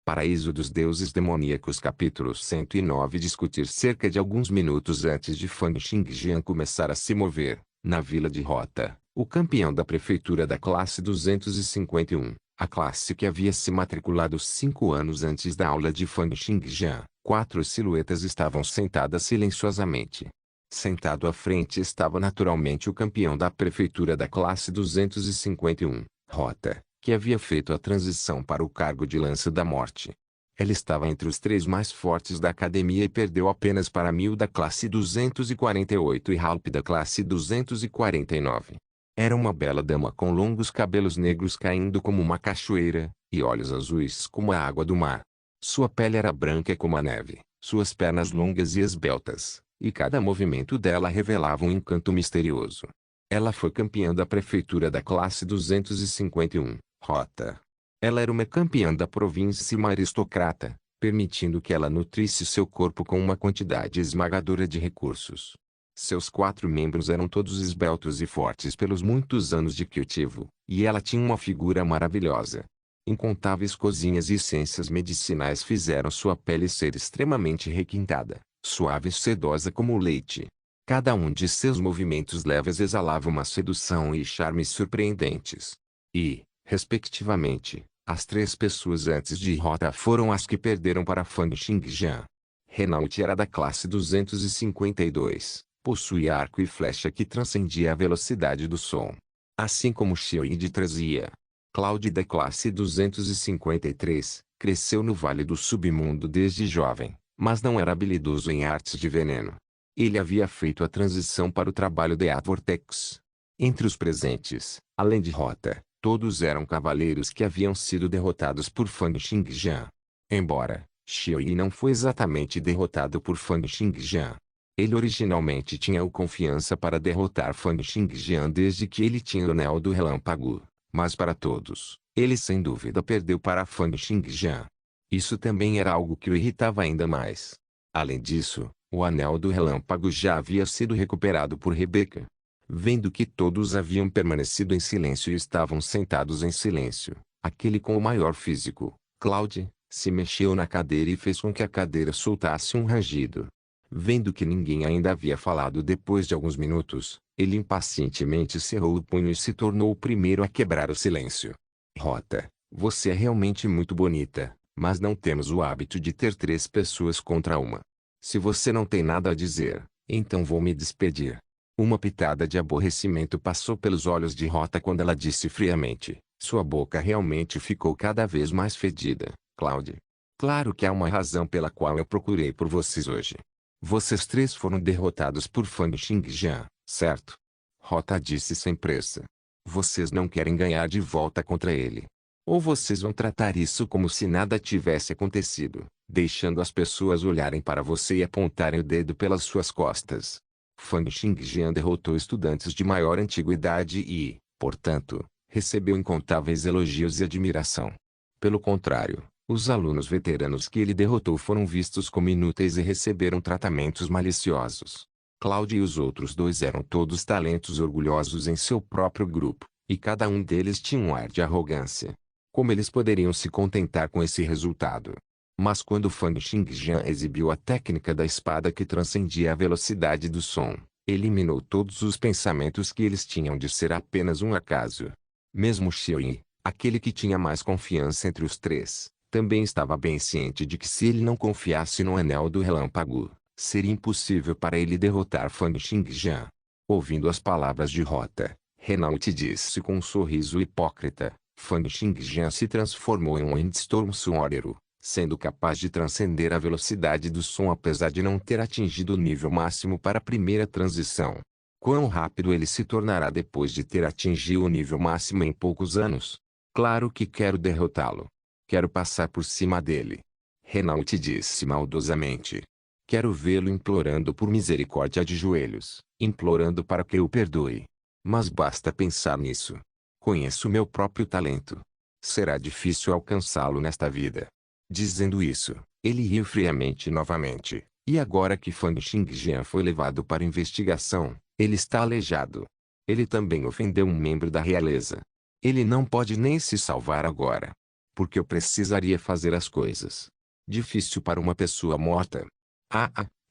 Paraíso dos Deuses Demoníacos capítulo 109 discutir cerca de alguns minutos antes de Fang Xingjian começar a se mover, na vila de Rota, o campeão da prefeitura da classe 251, a classe que havia se matriculado 5 anos antes da aula de Fang Xingjian, 4 silhuetas estavam sentadas silenciosamente. Sentado à frente estava naturalmente o campeão da prefeitura da classe 251, Rota, que havia feito a transição para o cargo de Lança da Morte. Ele estava entre os 3 mais fortes da academia e perdeu apenas para Mil da classe 248 e Halp da classe 249. Era uma bela dama com longos cabelos negros caindo como uma cachoeira, e olhos azuis como a água do mar. Sua pele era branca como a neve, suas pernas longas e esbeltas, e cada movimento dela revelava um encanto misterioso. Ela foi campeã da prefeitura da classe 251, Rota. Ela era uma campeã da província e uma aristocrata, permitindo que ela nutrisse seu corpo com uma quantidade esmagadora de recursos. Seus 4 membros eram todos esbeltos e fortes pelos muitos anos de cultivo, e ela tinha uma figura maravilhosa. Incontáveis cozinhas e essências medicinais fizeram sua pele ser extremamente requintada, suave e sedosa como o leite. Cada um de seus movimentos leves exalava uma sedução e charmes surpreendentes. E, respectivamente, as 3 pessoas antes de Rota foram as que perderam para Fang Xingjian. Renault era da classe 252, possuía arco e flecha que transcendia a velocidade do som. Assim como Xiui de Trazia. Claude da classe 253, cresceu no Vale do Submundo desde jovem, mas não era habilidoso em artes de veneno. Ele havia feito a transição para o trabalho de Vortex. Entre os presentes, além de Rota, todos eram cavaleiros que haviam sido derrotados por Fang Xingjian. Embora Xiui não foi exatamente derrotado por Fang Xingjian. Ele originalmente tinha confiança para derrotar Fang Xingjian desde que ele tinha o Anel do Relâmpago. Mas para todos, ele sem dúvida perdeu para Fang Xingjian. Isso também era algo que o irritava ainda mais. Além disso, o Anel do Relâmpago já havia sido recuperado por Rebecca. Vendo que todos haviam permanecido em silêncio e estavam sentados em silêncio, aquele com o maior físico, Claude, se mexeu na cadeira e fez com que a cadeira soltasse um rangido. Vendo que ninguém ainda havia falado depois de alguns minutos, ele impacientemente cerrou o punho e se tornou o primeiro a quebrar o silêncio. Rota, você é realmente muito bonita, mas não temos o hábito de ter 3 pessoas contra uma. Se você não tem nada a dizer, então vou me despedir. Uma pitada de aborrecimento passou pelos olhos de Rota quando ela disse friamente, sua boca realmente ficou cada vez mais fedida, Claude. Claro que há uma razão pela qual eu procurei por vocês hoje. Vocês 3 foram derrotados por Fang Xingjian, certo? Rota disse sem pressa. Vocês não querem ganhar de volta contra ele. Ou vocês vão tratar isso como se nada tivesse acontecido, deixando as pessoas olharem para você e apontarem o dedo pelas suas costas. Fang Xingjian derrotou estudantes de maior antiguidade e, portanto, recebeu incontáveis elogios e admiração. Pelo contrário, os alunos veteranos que ele derrotou foram vistos como inúteis e receberam tratamentos maliciosos. Claude e os outros 2 eram todos talentos orgulhosos em seu próprio grupo, e cada um deles tinha um ar de arrogância. Como eles poderiam se contentar com esse resultado? Mas quando Fang Xingjian exibiu a técnica da espada que transcendia a velocidade do som, eliminou todos os pensamentos que eles tinham de ser apenas um acaso. Mesmo Xiui, aquele que tinha mais confiança entre os 3, também estava bem ciente de que se ele não confiasse no Anel do Relâmpago, seria impossível para ele derrotar Fang Xingjian. Ouvindo as palavras de Rota, Renault disse com um sorriso hipócrita, Fang Xingjian se transformou em um Windstorm Sonoro, sendo capaz de transcender a velocidade do som apesar de não ter atingido o nível máximo para a primeira transição. Quão rápido ele se tornará depois de ter atingido o nível máximo em poucos anos? Claro que quero derrotá-lo. Quero passar por cima dele. Renault disse maldosamente. Quero vê-lo implorando por misericórdia de joelhos, implorando para que eu o perdoe. Mas basta pensar nisso. Conheço meu próprio talento. Será difícil alcançá-lo nesta vida. Dizendo isso, ele riu friamente novamente, e agora que Fang Xingjian foi levado para investigação, ele está aleijado. Ele também ofendeu um membro da realeza. Ele não pode nem se salvar agora. Porque eu precisaria fazer as coisas. Difícil para uma pessoa morta.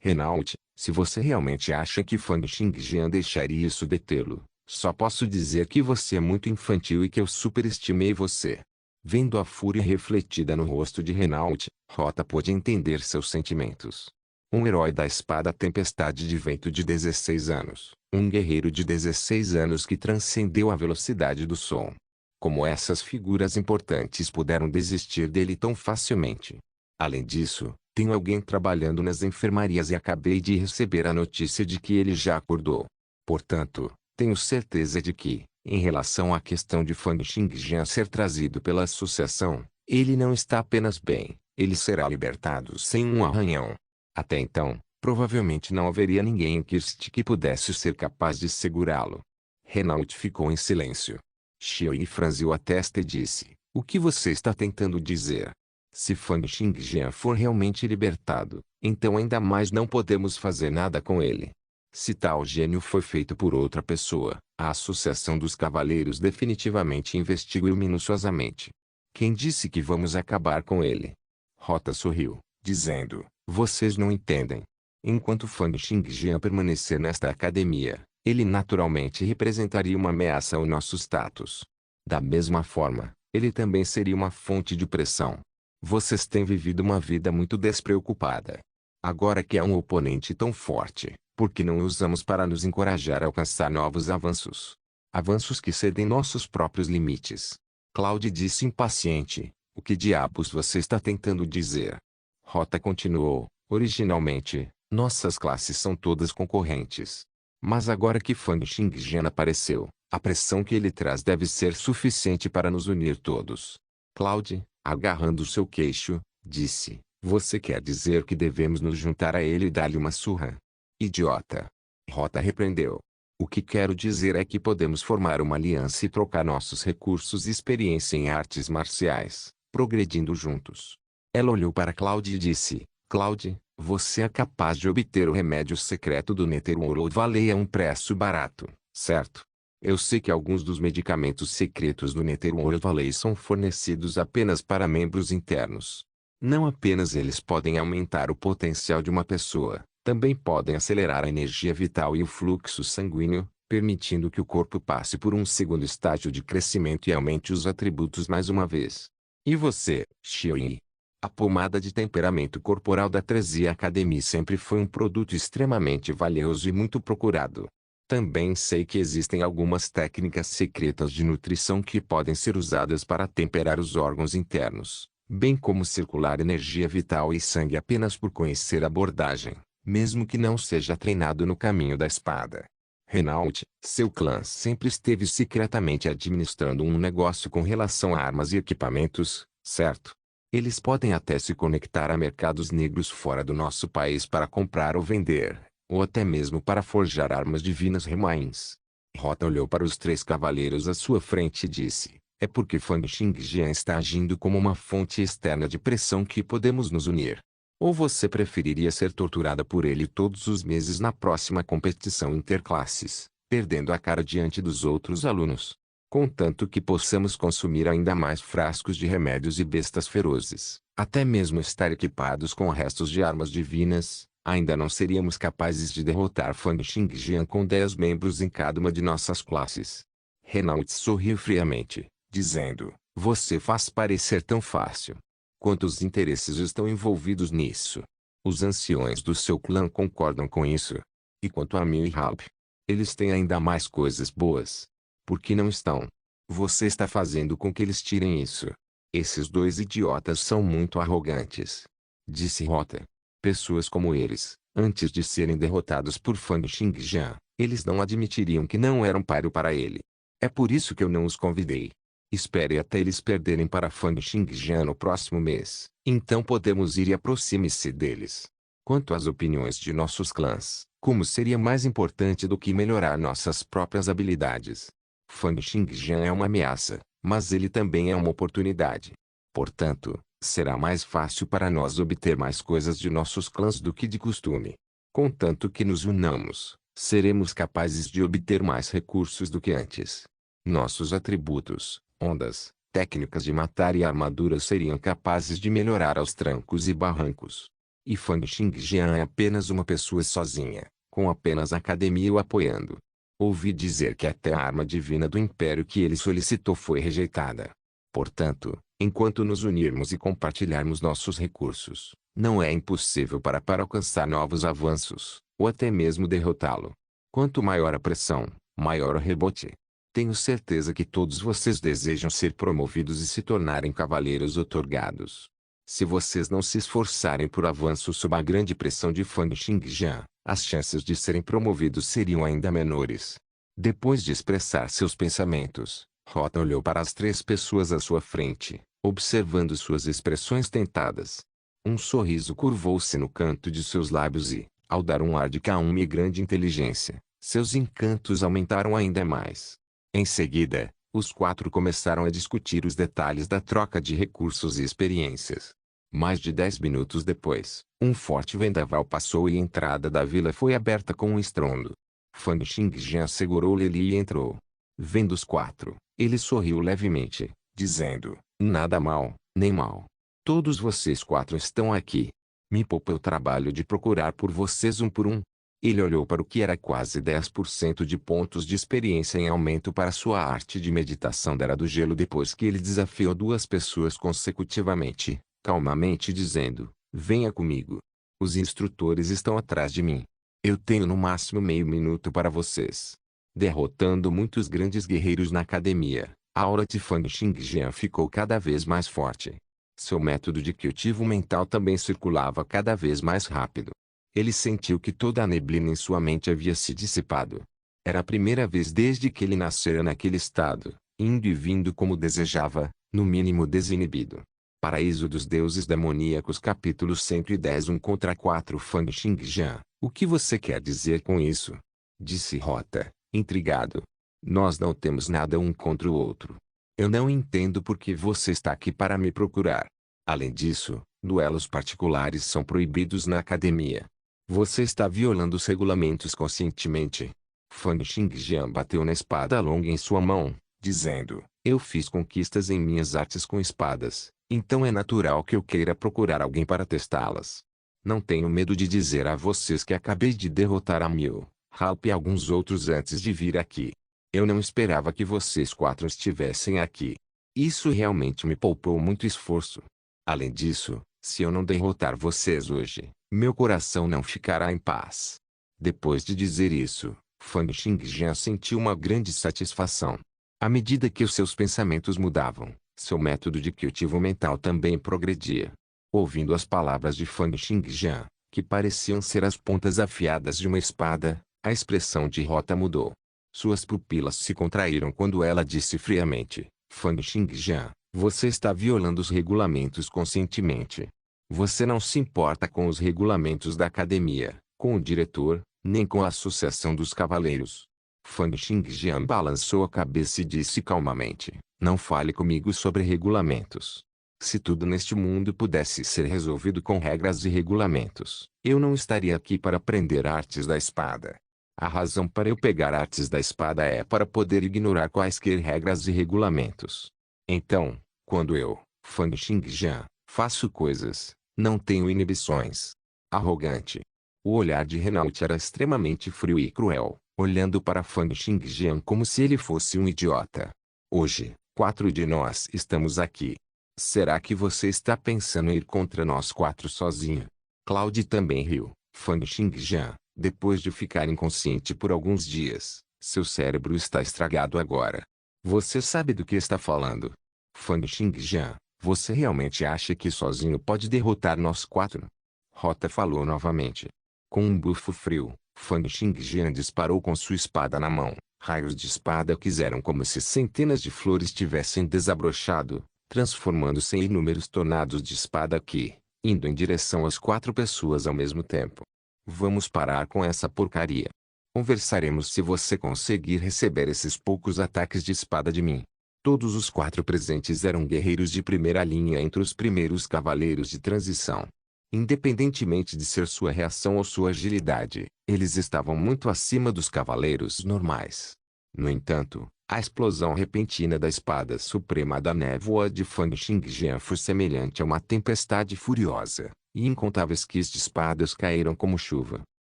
Renault, se você realmente acha que Fang Xingjian deixaria isso detê-lo, só posso dizer que você é muito infantil e que eu superestimei você. Vendo a fúria refletida no rosto de Renault, Rota pôde entender seus sentimentos. Um herói da espada tempestade de vento de 16 anos. Um guerreiro de 16 anos que transcendeu a velocidade do som. Como essas figuras importantes puderam desistir dele tão facilmente? Além disso, tenho alguém trabalhando nas enfermarias e acabei de receber a notícia de que ele já acordou. Portanto, tenho certeza de que, em relação à questão de Fang Xingjian ser trazido pela associação, ele não está apenas bem, ele será libertado sem um arranhão. Até então, provavelmente não haveria ninguém em Kirst que pudesse ser capaz de segurá-lo. Renault ficou em silêncio. Xioi franziu a testa e disse, o que você está tentando dizer? Se Fang Xingjian for realmente libertado, então ainda mais não podemos fazer nada com ele. Se tal gênio foi feito por outra pessoa, a Associação dos Cavaleiros definitivamente investiga-o minuciosamente. Quem disse que vamos acabar com ele? Rota sorriu, dizendo, vocês não entendem. Enquanto Fang Xingjian permanecer nesta academia, ele naturalmente representaria uma ameaça ao nosso status. Da mesma forma, ele também seria uma fonte de pressão. Vocês têm vivido uma vida muito despreocupada. Agora que há um oponente tão forte, por que não o usamos para nos encorajar a alcançar novos avanços? Avanços que cedem nossos próprios limites. Claude disse impaciente, o que diabos você está tentando dizer? Rota continuou, originalmente, nossas classes são todas concorrentes. Mas agora que Fang Xingjian apareceu, a pressão que ele traz deve ser suficiente para nos unir todos. Claude, agarrando seu queixo, disse, você quer dizer que devemos nos juntar a ele e dar-lhe uma surra? Idiota! Rota repreendeu. O que quero dizer é que podemos formar uma aliança e trocar nossos recursos e experiência em artes marciais, progredindo juntos. Ela olhou para Claude e disse, Claude, você é capaz de obter o remédio secreto do Netherworld Valley a um preço barato, certo? Eu sei que alguns dos medicamentos secretos do Netherworld Valley são fornecidos apenas para membros internos. Não apenas eles podem aumentar o potencial de uma pessoa, também podem acelerar a energia vital e o fluxo sanguíneo, permitindo que o corpo passe por um segundo estágio de crescimento e aumente os atributos mais uma vez. E você, Xioi? A pomada de temperamento corporal da 13 Academy sempre foi um produto extremamente valioso e muito procurado. Também sei que existem algumas técnicas secretas de nutrição que podem ser usadas para temperar os órgãos internos, bem como circular energia vital e sangue apenas por conhecer a abordagem, mesmo que não seja treinado no caminho da espada. Renault, seu clã sempre esteve secretamente administrando um negócio com relação a armas e equipamentos, certo? Eles podem até se conectar a mercados negros fora do nosso país para comprar ou vender, ou até mesmo para forjar armas divinas Remains. Rota olhou para os três cavaleiros à sua frente e disse, é porque Fang Xingjian está agindo como uma fonte externa de pressão que podemos nos unir. Ou você preferiria ser torturada por ele todos os meses na próxima competição interclasses, perdendo a cara diante dos outros alunos? Contanto que possamos consumir ainda mais frascos de remédios e bestas ferozes, até mesmo estar equipados com restos de armas divinas, ainda não seríamos capazes de derrotar Fang Xingjian com 10 membros em cada uma de nossas classes. Renault sorriu friamente, dizendo, você faz parecer tão fácil. Quantos interesses estão envolvidos nisso? Os anciões do seu clã concordam com isso. E quanto a Miu e Halp? Eles têm ainda mais coisas boas. Por que não estão? Você está fazendo com que eles tirem isso. Esses dois idiotas são muito arrogantes. Disse Rota. Pessoas como eles, antes de serem derrotados por Fang Xingjian, eles não admitiriam que não eram páreo para ele. É por isso que eu não os convidei. Espere até eles perderem para Fang Xingjian no próximo mês, então podemos ir e aproxime-se deles. Quanto às opiniões de nossos clãs, como seria mais importante do que melhorar nossas próprias habilidades? Fang Xingjian é uma ameaça, mas ele também é uma oportunidade. Portanto, será mais fácil para nós obter mais coisas de nossos clãs do que de costume. Contanto que nos unamos, seremos capazes de obter mais recursos do que antes. Nossos atributos, ondas, Técnicas de matar e armaduras seriam capazes de melhorar aos trancos e barrancos. E Fang Xingjian é apenas uma pessoa sozinha, com apenas a academia o apoiando. Ouvi dizer que até a arma divina do Império que ele solicitou foi rejeitada. Portanto, enquanto nos unirmos e compartilharmos nossos recursos, não é impossível para alcançar novos avanços, ou até mesmo derrotá-lo. Quanto maior a pressão, maior o rebote. Tenho certeza que todos vocês desejam ser promovidos e se tornarem cavaleiros outorgados. Se vocês não se esforçarem por avanço sob a grande pressão de Fang Xingjian, as chances de serem promovidos seriam ainda menores. Depois de expressar seus pensamentos, Rota olhou para as 3 pessoas à sua frente, observando suas expressões tentadas. Um sorriso curvou-se no canto de seus lábios e, ao dar um ar de calma e grande inteligência, seus encantos aumentaram ainda mais. Em seguida, os 4 começaram a discutir os detalhes da troca de recursos e experiências. Mais de 10 minutos depois, um forte vendaval passou e a entrada da vila foi aberta com um estrondo. Fang Xingjian segurou Lili e entrou. Vendo os 4, ele sorriu levemente, dizendo, nada mal, nem mal. Todos vocês 4 estão aqui. Me poupa o trabalho de procurar por vocês um por um. Ele olhou para o que era quase 10% de pontos de experiência em aumento para sua arte de meditação da Era do Gelo depois que ele desafiou 2 pessoas consecutivamente, calmamente dizendo, venha comigo. Os instrutores estão atrás de mim. Eu tenho no máximo meio minuto para vocês. Derrotando muitos grandes guerreiros na academia, a aura de Fang Xingjian ficou cada vez mais forte. Seu método de cultivo mental também circulava cada vez mais rápido. Ele sentiu que toda a neblina em sua mente havia se dissipado. Era a primeira vez desde que ele nascera naquele estado, indo e vindo como desejava, no mínimo desinibido. Paraíso dos Deuses Demoníacos capítulo 110 1 contra 4 Fang Xingjian, o que você quer dizer com isso? Disse Rota, intrigado. Nós não temos nada um contra o outro. Eu não entendo por que você está aqui para me procurar. Além disso, duelos particulares são proibidos na academia. Você está violando os regulamentos conscientemente. Fang Xingjian bateu na espada longa em sua mão, dizendo, eu fiz conquistas em minhas artes com espadas, então é natural que eu queira procurar alguém para testá-las. Não tenho medo de dizer a vocês que acabei de derrotar a Miu, Halp e alguns outros antes de vir aqui. Eu não esperava que vocês 4 estivessem aqui. Isso realmente me poupou muito esforço. Além disso, se eu não derrotar vocês hoje, meu coração não ficará em paz. Depois de dizer isso, Fang Xingjian sentiu uma grande satisfação. À medida que os seus pensamentos mudavam, seu método de cultivo mental também progredia. Ouvindo as palavras de Fang Xingjian, que pareciam ser as pontas afiadas de uma espada, a expressão de Rota mudou. Suas pupilas se contraíram quando ela disse friamente, Fang Xingjian, você está violando os regulamentos conscientemente. Você não se importa com os regulamentos da academia, com o diretor, nem com a associação dos cavaleiros. Fang Xingjian balançou a cabeça e disse calmamente, não fale comigo sobre regulamentos. Se tudo neste mundo pudesse ser resolvido com regras e regulamentos, eu não estaria aqui para aprender artes da espada. A razão para eu pegar artes da espada é para poder ignorar quaisquer regras e regulamentos. Então, quando eu, Fang Xingjian, faço coisas, não tenho inibições. Arrogante. O olhar de Renault era extremamente frio e cruel, olhando para Fang Xingjian como se ele fosse um idiota. Hoje, 4 de nós estamos aqui. Será que você está pensando em ir contra nós 4 sozinho? Cloud também riu. Fang Xingjian, depois de ficar inconsciente por alguns dias, seu cérebro está estragado agora. Você sabe do que está falando? Fang Xingjian, você realmente acha que sozinho pode derrotar nós 4? Rota falou novamente. Com um bufo frio, Fang Xingjian disparou com sua espada na mão. Raios de espada quiseram como se centenas de flores tivessem desabrochado, transformando-se em inúmeros tornados de espada que, indo em direção às 4 pessoas ao mesmo tempo. Vamos parar com essa porcaria. Conversaremos se você conseguir receber esses poucos ataques de espada de mim. Todos os 4 presentes eram guerreiros de primeira linha entre os primeiros cavaleiros de transição. Independentemente de ser sua reação ou sua agilidade, eles estavam muito acima dos cavaleiros normais. No entanto, A explosão repentina da espada suprema da névoa de Fang Xingjian foi semelhante a uma tempestade furiosa, e incontáveis quis de espadas caíram como chuva.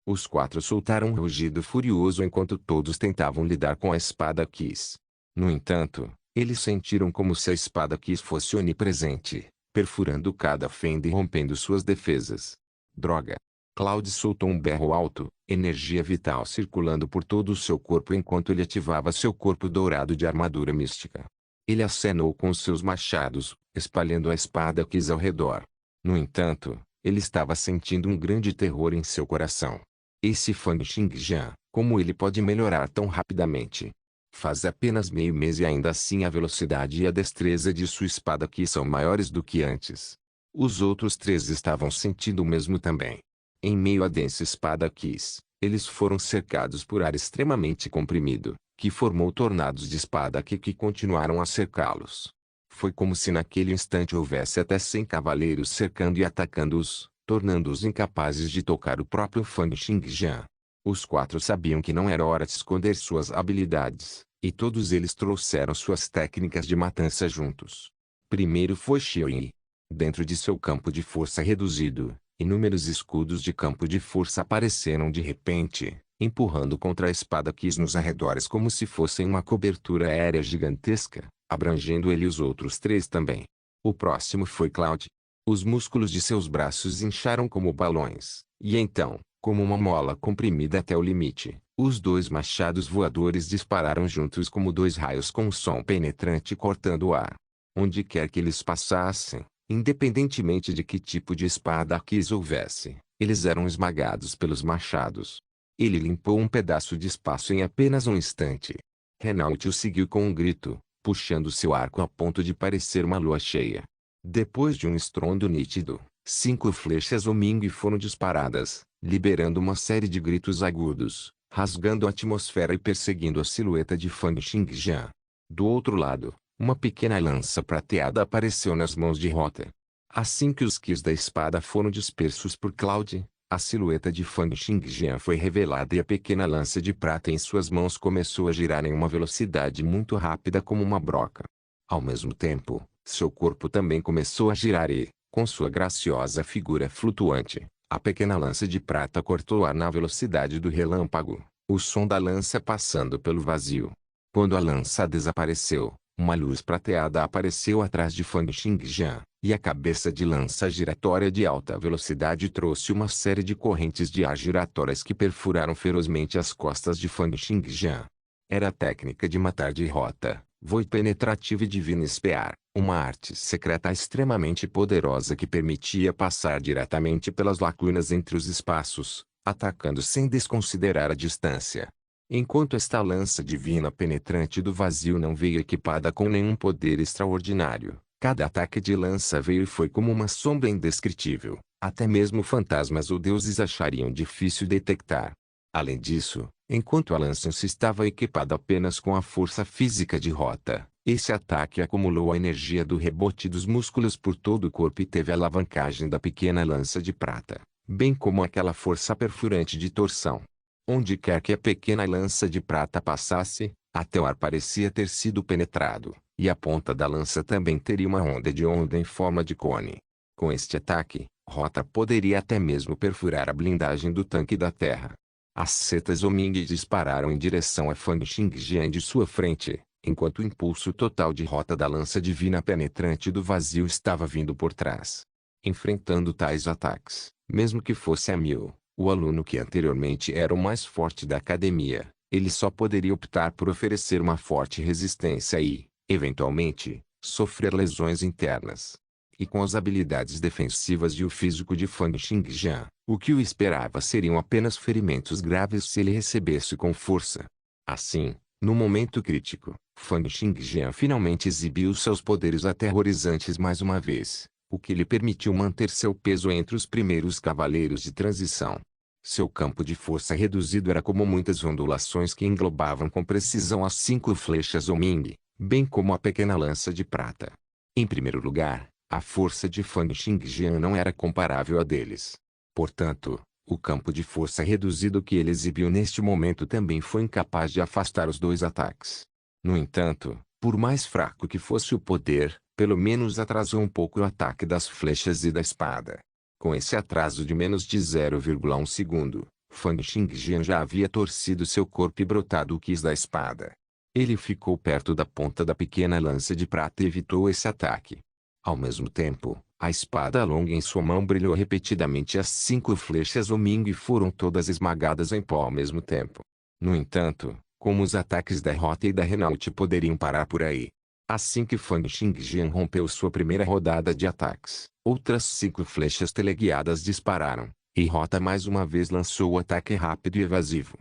Os quatro soltaram um rugido furioso enquanto todos tentavam lidar com a espada Kiss. No entanto, eles sentiram como se a espada Kiss fosse onipresente, perfurando cada fenda e rompendo suas defesas. Droga! Cloud soltou um berro alto, energia vital circulando por todo o seu corpo enquanto ele ativava seu corpo dourado de armadura mística. Ele acenou com seus machados, espalhando a espada Kiss ao redor. No entanto, ele estava sentindo um grande terror em seu coração. Esse Fang Xingjian, como ele pode melhorar tão rapidamente? Faz apenas meio mês e ainda assim a velocidade e a destreza de sua espada Kiss são maiores do que antes. Os outros três estavam sentindo o mesmo também. Em meio à densa espada Kiss, eles foram cercados por ar extremamente comprimido, que formou tornados de espada que continuaram a cercá-los. Foi como se naquele instante houvesse até 100 cavaleiros cercando e atacando-os, tornando-os incapazes de tocar o próprio Fang Xingjian. Os quatro sabiam que não era hora de esconder suas habilidades, e todos eles trouxeram suas técnicas de matança juntos. Primeiro foi Xiaoyi. Dentro de seu campo de força reduzido, inúmeros escudos de campo de força apareceram de repente, empurrando contra a espada Kiss nos arredores como se fossem uma cobertura aérea gigantesca, abrangendo ele e os outros três também. O próximo foi Cloud. Os músculos de seus braços incharam como balões, e então, como uma mola comprimida até o limite, os dois machados voadores dispararam juntos como dois raios com um som penetrante cortando o ar. Onde quer que eles passassem, independentemente de que tipo de espada Kiss houvesse, eles eram esmagados pelos machados. Ele limpou um pedaço de espaço em apenas um instante. Renault o seguiu com um grito, puxando seu arco a ponto de parecer uma lua cheia. Depois de um estrondo nítido, 5 flechas Oming foram disparadas, liberando uma série de gritos agudos, rasgando a atmosfera e perseguindo a silhueta de Fang Xingjian. Do outro lado, uma pequena lança prateada apareceu nas mãos de Rota. Assim que os Kiss da espada foram dispersos por Cloud, a silhueta de Fang Xingjian foi revelada e a pequena lança de prata em suas mãos começou a girar em uma velocidade muito rápida como uma broca. Ao mesmo tempo, seu corpo também começou a girar e, com sua graciosa figura flutuante, a pequena lança de prata cortou o ar na velocidade do relâmpago, o som da lança passando pelo vazio. Quando a lança desapareceu, uma luz prateada apareceu atrás de Fang Xingjian, e a cabeça de lança giratória de alta velocidade trouxe uma série de correntes de ar giratórias que perfuraram ferozmente as costas de Fang Xingjian. Era a técnica de matar de Rota, voe penetrativo e divino espear, uma arte secreta extremamente poderosa que permitia passar diretamente pelas lacunas entre os espaços, atacando sem desconsiderar a distância. Enquanto esta lança divina penetrante do vazio não veio equipada com nenhum poder extraordinário, cada ataque de lança veio e foi como uma sombra indescritível, até mesmo fantasmas ou deuses achariam difícil detectar. Além disso, enquanto a lança se estava equipada apenas com a força física de Rota, esse ataque acumulou a energia do rebote dos músculos por todo o corpo e teve a alavancagem da pequena lança de prata, bem como aquela força perfurante de torção. Onde quer que a pequena lança de prata passasse, até o ar parecia ter sido penetrado, e a ponta da lança também teria uma onda em forma de cone. Com este ataque, Rota poderia até mesmo perfurar a blindagem do tanque da terra. As setas Oming dispararam em direção a Fang Xingjian de sua frente, enquanto o impulso total de Rota da lança divina penetrante do vazio estava vindo por trás. Enfrentando tais ataques, mesmo que fosse a 1000, o aluno que anteriormente era o mais forte da academia, ele só poderia optar por oferecer uma forte resistência e, eventualmente, sofrer lesões internas. E com as habilidades defensivas e o físico de Fang Xingjian, o que o esperava seriam apenas ferimentos graves se ele recebesse com força. Assim, no momento crítico, Fang Xingjian finalmente exibiu seus poderes aterrorizantes mais uma vez, o que lhe permitiu manter seu peso entre os primeiros cavaleiros de transição. Seu campo de força reduzido era como muitas ondulações que englobavam com precisão as 5 flechas Oming, bem como a pequena lança de prata. Em primeiro lugar, a força de Fang Xingjian não era comparável à deles. Portanto, o campo de força reduzido que ele exibiu neste momento também foi incapaz de afastar os dois ataques. No entanto, por mais fraco que fosse o poder, pelo menos atrasou um pouco o ataque das flechas e da espada. Com esse atraso de menos de 0,1 segundo, Fang Xingjian já havia torcido seu corpo e brotado o quis da espada. Ele ficou perto da ponta da pequena lança de prata e evitou esse ataque. Ao mesmo tempo, a espada longa em sua mão brilhou repetidamente. As 5 flechas Oming foram todas esmagadas em pó ao mesmo tempo. No entanto, como os ataques da Rota e da Renault poderiam parar por aí? Assim que Fang Xingjian rompeu sua primeira rodada de ataques, outras 5 flechas teleguiadas dispararam, e Rota mais uma vez lançou o ataque rápido e evasivo.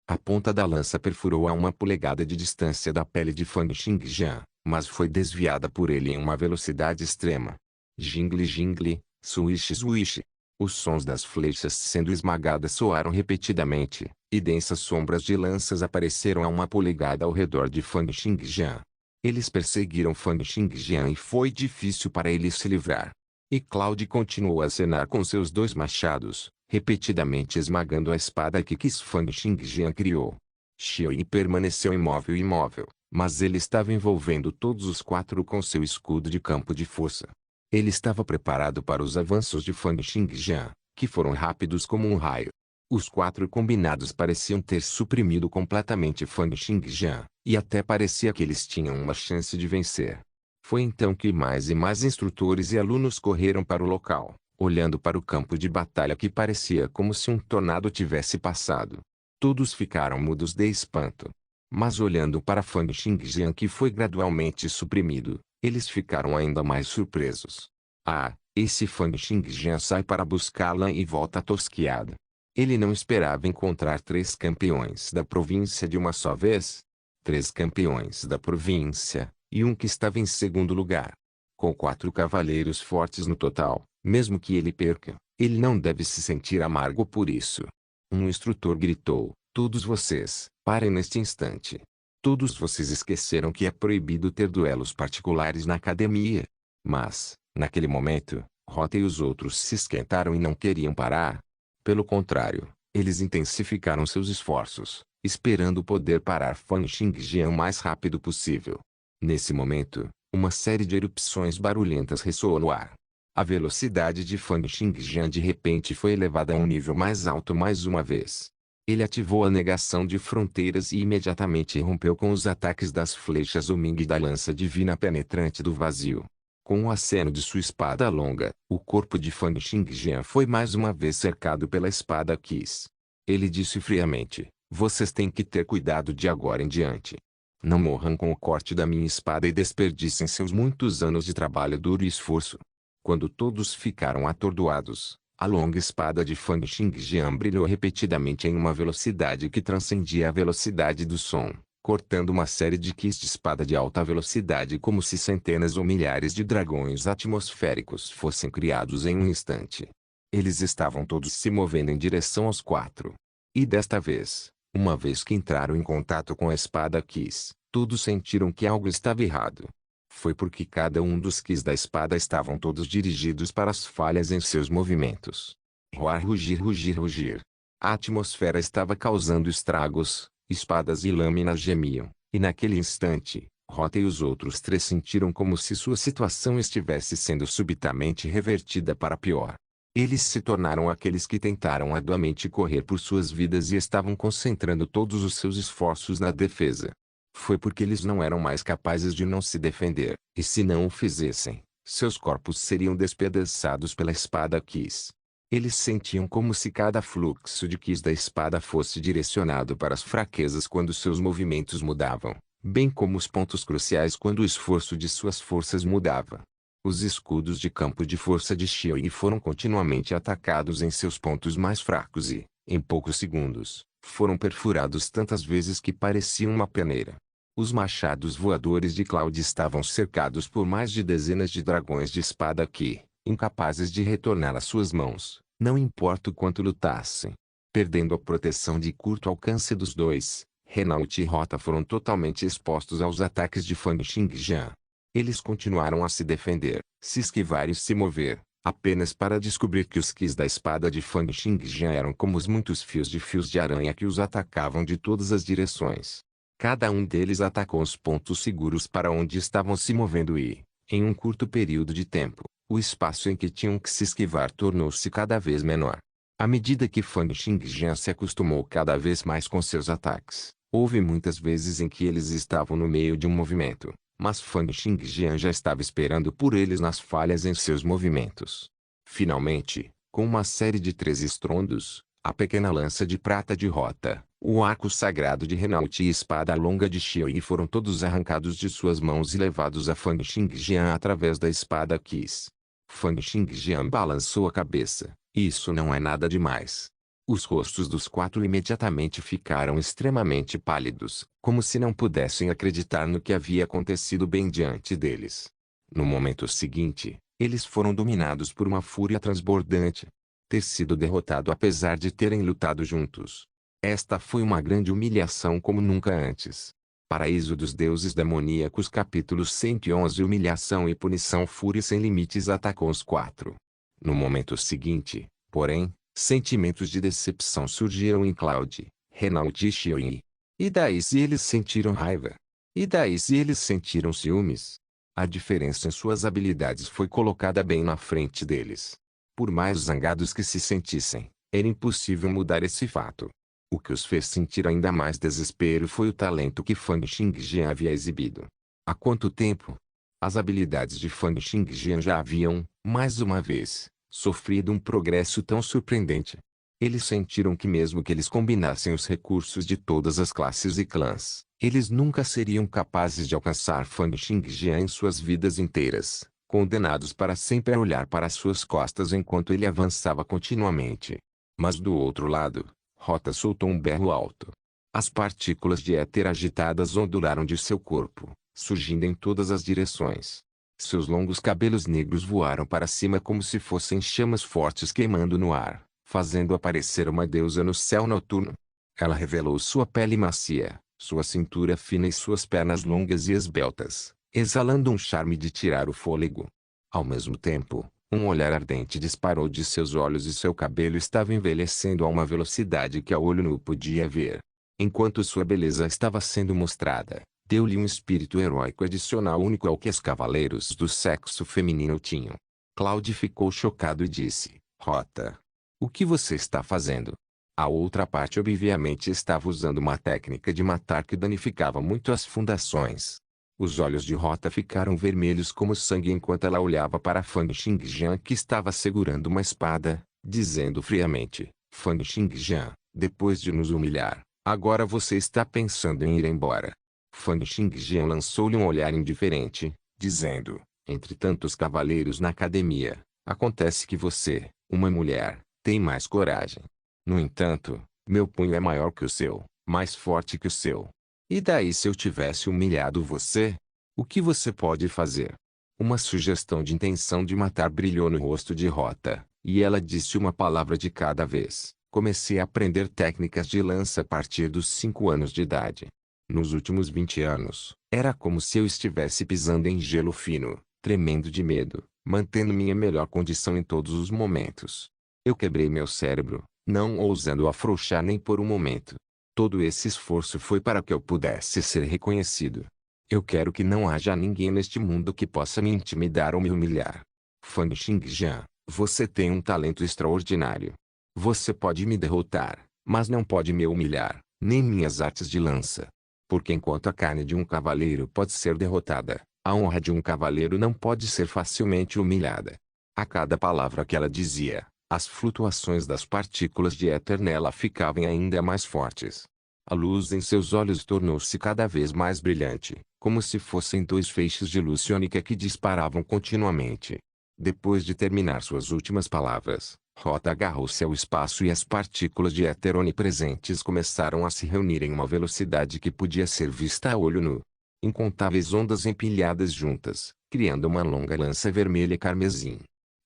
A ponta da lança perfurou a 1 polegada de distância da pele de Fang Xingjian, mas foi desviada por ele em uma velocidade extrema. Jingle jingle, swish swish. Os sons das flechas sendo esmagadas soaram repetidamente, e densas sombras de lanças apareceram a 1 polegada ao redor de Fang Xingjian. Eles perseguiram Fang Xingjian e foi difícil para ele se livrar. E Cloud continuou a acenar com seus 2 machados, repetidamente esmagando a espada que Fang Xingjian criou. Xiaoyi permaneceu imóvel, mas ele estava envolvendo todos os 4 com seu escudo de campo de força. Ele estava preparado para os avanços de Fang Xingjian, que foram rápidos como um raio. Os 4 combinados pareciam ter suprimido completamente Fang Xingjian, e até parecia que eles tinham uma chance de vencer. Foi então que mais e mais instrutores e alunos correram para o local, olhando para o campo de batalha que parecia como se um tornado tivesse passado. Todos ficaram mudos de espanto. Mas olhando para Fang Xingjian, que foi gradualmente suprimido, eles ficaram ainda mais surpresos. Ah, esse Fang Xingjian sai para buscá-la e volta tosquiado. Ele não esperava encontrar 3 campeões da província de uma só vez. 3 campeões da província, e um que estava em segundo lugar. Com 4 cavaleiros fortes no total, mesmo que ele perca, ele não deve se sentir amargo por isso. Um instrutor gritou: "Todos vocês, parem neste instante. Todos vocês esqueceram que é proibido ter duelos particulares na academia." Mas, naquele momento, Rota e os outros se esquentaram e não queriam parar. Pelo contrário, eles intensificaram seus esforços, esperando poder parar Fang Xingjian o mais rápido possível. Nesse momento, uma série de erupções barulhentas ressoou no ar. A velocidade de Fang Xingjian de repente foi elevada a um nível mais alto mais uma vez. Ele ativou a negação de fronteiras e imediatamente rompeu com os ataques das flechas Oming e da lança divina penetrante do vazio. Com o aceno de sua espada longa, o corpo de Fang Xingjian foi mais uma vez cercado pela espada Qis. Ele disse friamente: "Vocês têm que ter cuidado de agora em diante. Não morram com o corte da minha espada e desperdicem seus muitos anos de trabalho duro e esforço." Quando todos ficaram atordoados, a longa espada de Fang Xingjian brilhou repetidamente em uma velocidade que transcendia a velocidade do som, cortando uma série de quis de espada de alta velocidade como se centenas ou milhares de dragões atmosféricos fossem criados em um instante. Eles estavam todos se movendo em direção aos 4. E desta vez, uma vez que entraram em contato com a espada Qis, todos sentiram que algo estava errado. Foi porque cada um dos quis da espada estavam todos dirigidos para as falhas em seus movimentos. Roar, rugir, rugir, rugir. A atmosfera estava causando estragos, espadas e lâminas gemiam, e naquele instante, Rota e os outros 3 sentiram como se sua situação estivesse sendo subitamente revertida para pior. Eles se tornaram aqueles que tentaram arduamente correr por suas vidas e estavam concentrando todos os seus esforços na defesa. Foi porque eles não eram mais capazes de não se defender, e se não o fizessem, seus corpos seriam despedaçados pela espada Qis. Eles sentiam como se cada fluxo de Qis da espada fosse direcionado para as fraquezas quando seus movimentos mudavam, bem como os pontos cruciais quando o esforço de suas forças mudava. Os escudos de campo de força de Xiaoyi foram continuamente atacados em seus pontos mais fracos e, em poucos segundos, foram perfurados tantas vezes que pareciam uma peneira. Os machados voadores de Cloud estavam cercados por mais de dezenas de dragões de espada que, incapazes de retornar às suas mãos, não importa o quanto lutassem. Perdendo a proteção de curto alcance dos 2, Renault e Rota foram totalmente expostos aos ataques de Fang Xingjian. Eles continuaram a se defender, se esquivar e se mover, apenas para descobrir que os quis da espada de Fang Xingjian eram como os muitos fios de aranha que os atacavam de todas as direções. Cada um deles atacou os pontos seguros para onde estavam se movendo e, em um curto período de tempo, o espaço em que tinham que se esquivar tornou-se cada vez menor. À medida que Fang Xingjian se acostumou cada vez mais com seus ataques, houve muitas vezes em que eles estavam no meio de um movimento, mas Fang Xingjian já estava esperando por eles nas falhas em seus movimentos. Finalmente, com uma série de 13 estrondos, a pequena lança de prata de Rota, o arco sagrado de Renault e a espada longa de Xiaoyi foram todos arrancados de suas mãos e levados a Fang Xingjian através da espada Qis. Fang Xingjian balançou a cabeça. Isso não é nada demais. Os rostos dos quatro imediatamente ficaram extremamente pálidos, como se não pudessem acreditar no que havia acontecido bem diante deles. No momento seguinte, eles foram dominados por uma fúria transbordante. Ter sido derrotado apesar de terem lutado juntos. Esta foi uma grande humilhação como nunca antes. Paraíso dos Deuses Demoníacos capítulo 111 Humilhação e punição. Fúria sem limites atacou os quatro. No momento seguinte, porém, sentimentos de decepção surgiram em Cloud, Renault e Xiaoyi. E daí se eles sentiram raiva? E daí se eles sentiram ciúmes? A diferença em suas habilidades foi colocada bem na frente deles. Por mais zangados que se sentissem, era impossível mudar esse fato. O que os fez sentir ainda mais desespero foi o talento que Fang Xingjian havia exibido. Há quanto tempo? As habilidades de Fang Xingjian já haviam, mais uma vez, sofrido um progresso tão surpreendente. Eles sentiram que mesmo que eles combinassem os recursos de todas as classes e clãs, eles nunca seriam capazes de alcançar Fang Xingjian em suas vidas inteiras, condenados para sempre a olhar para suas costas enquanto ele avançava continuamente. Mas do outro lado, Rota soltou um berro alto. As partículas de éter agitadas ondularam de seu corpo, surgindo em todas as direções. Seus longos cabelos negros voaram para cima como se fossem chamas fortes queimando no ar, fazendo aparecer uma deusa no céu noturno. Ela revelou sua pele macia, sua cintura fina e suas pernas longas e esbeltas, exalando um charme de tirar o fôlego. Ao mesmo tempo, um olhar ardente disparou de seus olhos e seu cabelo estava envelhecendo a uma velocidade que a olho nu podia ver. Enquanto sua beleza estava sendo mostrada, deu-lhe um espírito heróico adicional único ao que os cavaleiros do sexo feminino tinham. Cloud ficou chocado e disse, Rota. O que você está fazendo? A outra parte obviamente estava usando uma técnica de matar que danificava muito as fundações. Os olhos de Rota ficaram vermelhos como sangue enquanto ela olhava para Fang Xingjian que estava segurando uma espada, dizendo friamente, Fang Xingjian, depois de nos humilhar, agora você está pensando em ir embora. Fang Xingjian lançou-lhe um olhar indiferente, dizendo, entre tantos cavaleiros na academia, acontece que você, uma mulher, tem mais coragem. No entanto, meu punho é maior que o seu, mais forte que o seu. E daí se eu tivesse humilhado você? O que você pode fazer? Uma sugestão de intenção de matar brilhou no rosto de Rota, e ela disse uma palavra de cada vez. Comecei a aprender técnicas de lança a partir dos 5 anos de idade. Nos últimos 20 anos, era como se eu estivesse pisando em gelo fino, tremendo de medo, mantendo minha melhor condição em todos os momentos. Eu quebrei meu cérebro, não ousando afrouxar nem por um momento. Todo esse esforço foi para que eu pudesse ser reconhecido. Eu quero que não haja ninguém neste mundo que possa me intimidar ou me humilhar. Fang Xingjian, você tem um talento extraordinário. Você pode me derrotar, mas não pode me humilhar, nem minhas artes de lança. Porque enquanto a carne de um cavaleiro pode ser derrotada, a honra de um cavaleiro não pode ser facilmente humilhada. A cada palavra que ela dizia, as flutuações das partículas de éter nela ficavam ainda mais fortes. A luz em seus olhos tornou-se cada vez mais brilhante, como se fossem dois feixes de luz iônica que disparavam continuamente. Depois de terminar suas últimas palavras, Rota agarrou-se ao espaço e as partículas de éter onipresentes começaram a se reunir em uma velocidade que podia ser vista a olho nu. Incontáveis ondas empilhadas juntas, criando uma longa lança vermelha carmesim.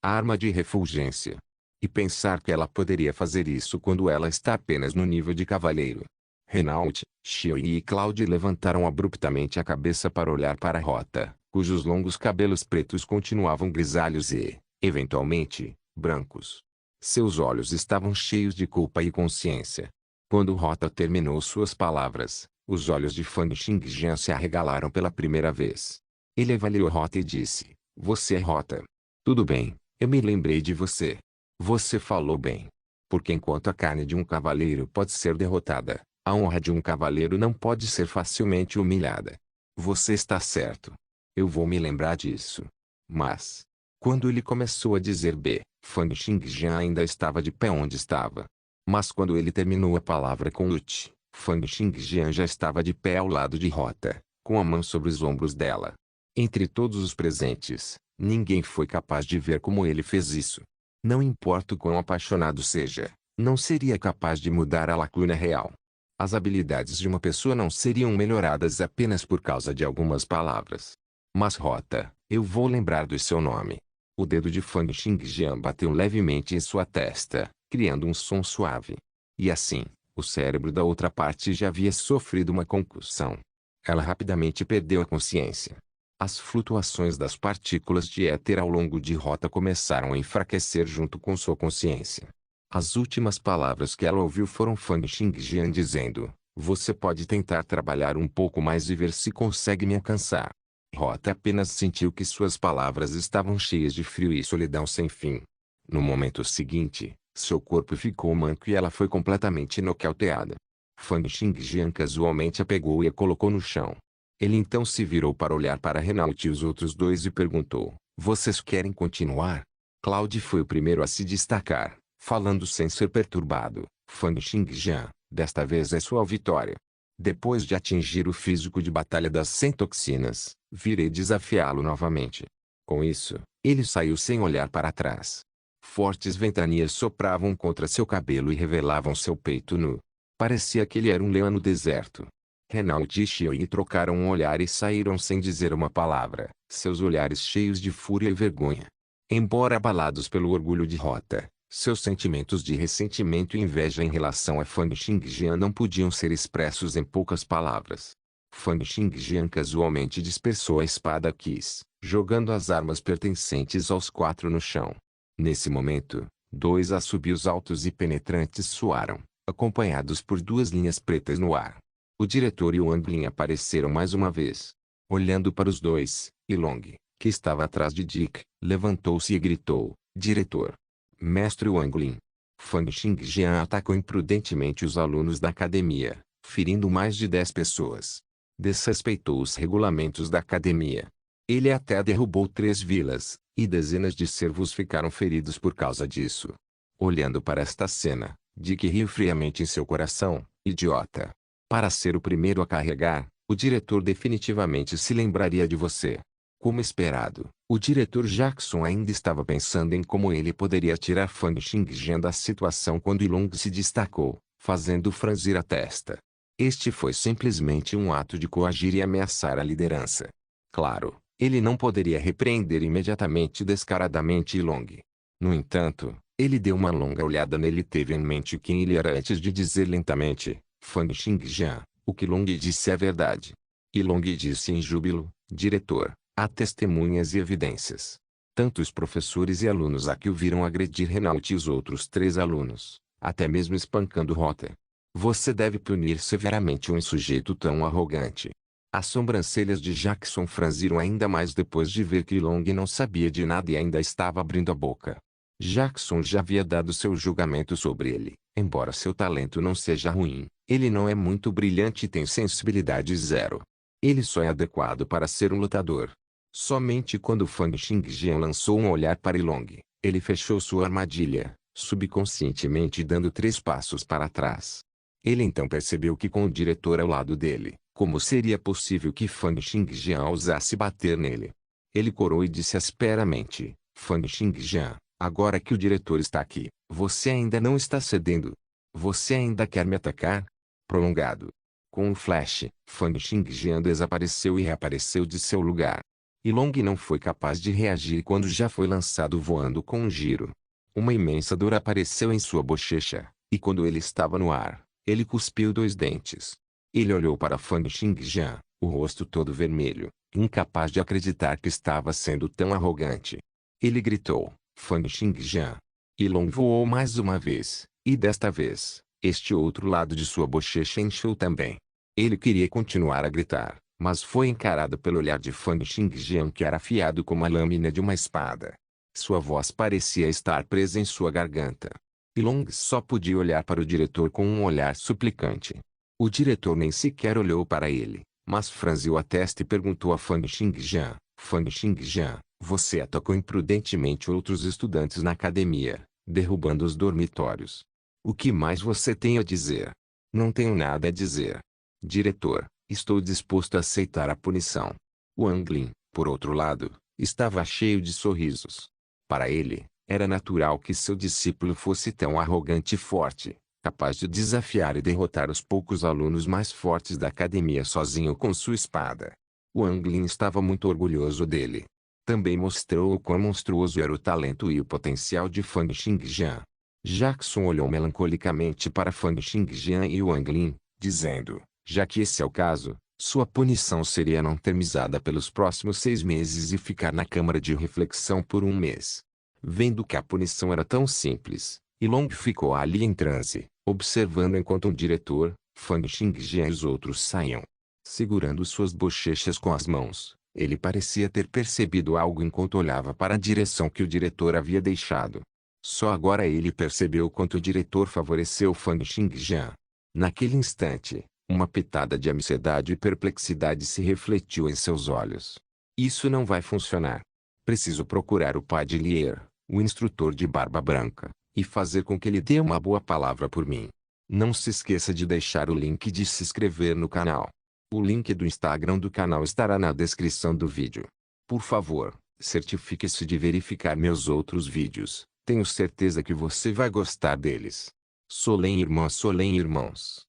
A arma de refulgência. E pensar que ela poderia fazer isso quando ela está apenas no nível de cavaleiro. Renault, Xiaoyi e Cloud levantaram abruptamente a cabeça para olhar para a Rota, cujos longos cabelos pretos continuavam grisalhos e, eventualmente, brancos. Seus olhos estavam cheios de culpa e consciência. Quando Rota terminou suas palavras, Os olhos de Fang Xingjian se arregalaram pela primeira vez. Ele avaliou Rota e disse: Você é Rota. Tudo bem, eu me lembrei de você. Você falou bem. Porque enquanto a carne de um cavaleiro pode ser derrotada, a honra de um cavaleiro não pode ser facilmente humilhada. Você está certo. Eu vou me lembrar disso. Mas, quando ele começou a dizer B, Fang Xingjian ainda estava de pé onde estava. Mas quando ele terminou a palavra com Ut, Fang Xingjian já estava de pé ao lado de Rota, com a mão sobre os ombros dela. Entre todos os presentes, ninguém foi capaz de ver como ele fez isso. Não importa o quão apaixonado seja, não seria capaz de mudar a lacuna real. As habilidades de uma pessoa não seriam melhoradas apenas por causa de algumas palavras. Mas Rota, eu vou lembrar do seu nome. O dedo de Fang Xingjian bateu levemente em sua testa, criando um som suave. E assim, o cérebro da outra parte já havia sofrido uma concussão. Ela rapidamente perdeu a consciência. As flutuações das partículas de éter ao longo de Rota começaram a enfraquecer junto com sua consciência. As últimas palavras que ela ouviu foram Fang Xingjian dizendo: Você pode tentar trabalhar um pouco mais e ver se consegue me alcançar. Rota apenas sentiu que suas palavras estavam cheias de frio e solidão sem fim. No momento seguinte, seu corpo ficou manco e ela foi completamente nocauteada. Fang Xingjian casualmente a pegou e a colocou no chão. Ele então se virou para olhar para Renault e os outros dois e perguntou: Vocês querem continuar? Claude foi o primeiro a se destacar, falando sem ser perturbado: Fang Xingjian, desta vez é sua vitória. Depois de atingir o físico de batalha das 100 toxinas, virei desafiá-lo novamente. Com isso, ele saiu sem olhar para trás. Fortes ventanias sopravam contra seu cabelo e revelavam seu peito nu. Parecia que ele era um leão no deserto. Renault e Xioi trocaram um olhar e saíram sem dizer uma palavra, seus olhares cheios de fúria e vergonha. Embora abalados pelo orgulho de Rota, seus sentimentos de ressentimento e inveja em relação a Fang Xingjian não podiam ser expressos em poucas palavras. Fang Xingjian casualmente dispersou a espada Kiss, jogando as armas pertencentes aos quatro no chão. Nesse momento, dois assobios altos e penetrantes soaram, acompanhados por duas linhas pretas no ar. O diretor e o Anglin apareceram mais uma vez. Olhando para os dois, Ilong, que estava atrás de Dick, levantou-se e gritou: Diretor! Mestre Wanglin. Fang Xingjian atacou imprudentemente os alunos da academia, ferindo mais de 10 pessoas. Desrespeitou os regulamentos da academia. Ele até derrubou 3 vilas, e dezenas de servos ficaram feridos por causa disso. Olhando para esta cena, Dick riu friamente em seu coração: Idiota! Para ser o primeiro a carregar, o diretor definitivamente se lembraria de você. Como esperado, o diretor Jackson ainda estava pensando em como ele poderia tirar Fang Xingjian da situação quando Ilong se destacou, fazendo franzir a testa. Este foi simplesmente um ato de coagir e ameaçar a liderança. Claro, ele não poderia repreender imediatamente e descaradamente Ilong. No entanto, ele deu uma longa olhada nele e teve em mente quem ele era antes de dizer lentamente: Fang Xingjian, o que Ilong disse é verdade. Ilong disse em júbilo: Diretor, há testemunhas e evidências. Tanto os professores e alunos aqui o viram agredir Renault e os outros 3 alunos, até mesmo espancando Rota. Você deve punir severamente um sujeito tão arrogante. As sobrancelhas de Jackson franziram ainda mais depois de ver que Ilong não sabia de nada e ainda estava abrindo a boca. Jackson já havia dado seu julgamento sobre ele. Embora seu talento não seja ruim, ele não é muito brilhante e tem sensibilidade zero. Ele só é adequado para ser um lutador. Somente quando Fang Xingjian lançou um olhar para Ilong, ele fechou sua armadilha, subconscientemente dando 3 passos para trás. Ele então percebeu que com o diretor ao lado dele, como seria possível que Fang Xingjian ousasse bater nele? Ele corou e disse asperamente: Fang Xingjian, agora que o diretor está aqui, você ainda não está cedendo? Você ainda quer me atacar? Prolongado. Com um flash, Fang Xingjian desapareceu e reapareceu de seu lugar. Ilong não foi capaz de reagir quando já foi lançado voando com um giro. Uma imensa dor apareceu em sua bochecha, e quando ele estava no ar, ele cuspiu 2 dentes. Ele olhou para Fang Xingjian, o rosto todo vermelho, incapaz de acreditar que estava sendo tão arrogante. Ele gritou: Fang Xingjian. Ilong voou mais uma vez, e desta vez, este outro lado de sua bochecha inchou também. Ele queria continuar a gritar, mas foi encarado pelo olhar de Fang Xingjian que era afiado como a lâmina de uma espada. Sua voz parecia estar presa em sua garganta. E Long só podia olhar para o diretor com um olhar suplicante. O diretor nem sequer olhou para ele, mas franziu a testa e perguntou a Fang Xingjian: Fang Xingjian, você atacou imprudentemente outros estudantes na academia, derrubando os dormitórios. O que mais você tem a dizer? Não tenho nada a dizer. Diretor, estou disposto a aceitar a punição. Wang Lin, por outro lado, estava cheio de sorrisos. Para ele, era natural que seu discípulo fosse tão arrogante e forte, capaz de desafiar e derrotar os poucos alunos mais fortes da academia sozinho com sua espada. Wang Lin estava muito orgulhoso dele. Também mostrou o quão monstruoso era o talento e o potencial de Fang Xingjian. Jackson olhou melancolicamente para Fang Xingjian e Wang Lin, dizendo: já que esse é o caso, sua punição seria não terminada pelos próximos 6 meses e ficar na câmara de reflexão por 1 mês. Vendo que a punição era tão simples, Long ficou ali em transe, observando enquanto um diretor, Fang Xingjian e os outros saíam. Segurando suas bochechas com as mãos, ele parecia ter percebido algo enquanto olhava para a direção que o diretor havia deixado. Só agora ele percebeu quanto o diretor favoreceu Fang Xingjian. Naquele instante, uma pitada de ansiedade e perplexidade se refletiu em seus olhos. Isso não vai funcionar. Preciso procurar o pai de Lier, o instrutor de Barba Branca, e fazer com que ele dê uma boa palavra por mim. Não se esqueça de deixar o link de se inscrever no canal. O link do Instagram do canal estará na descrição do vídeo. Por favor, certifique-se de verificar meus outros vídeos. Tenho certeza que você vai gostar deles. Solen irmãs, Solen irmãos.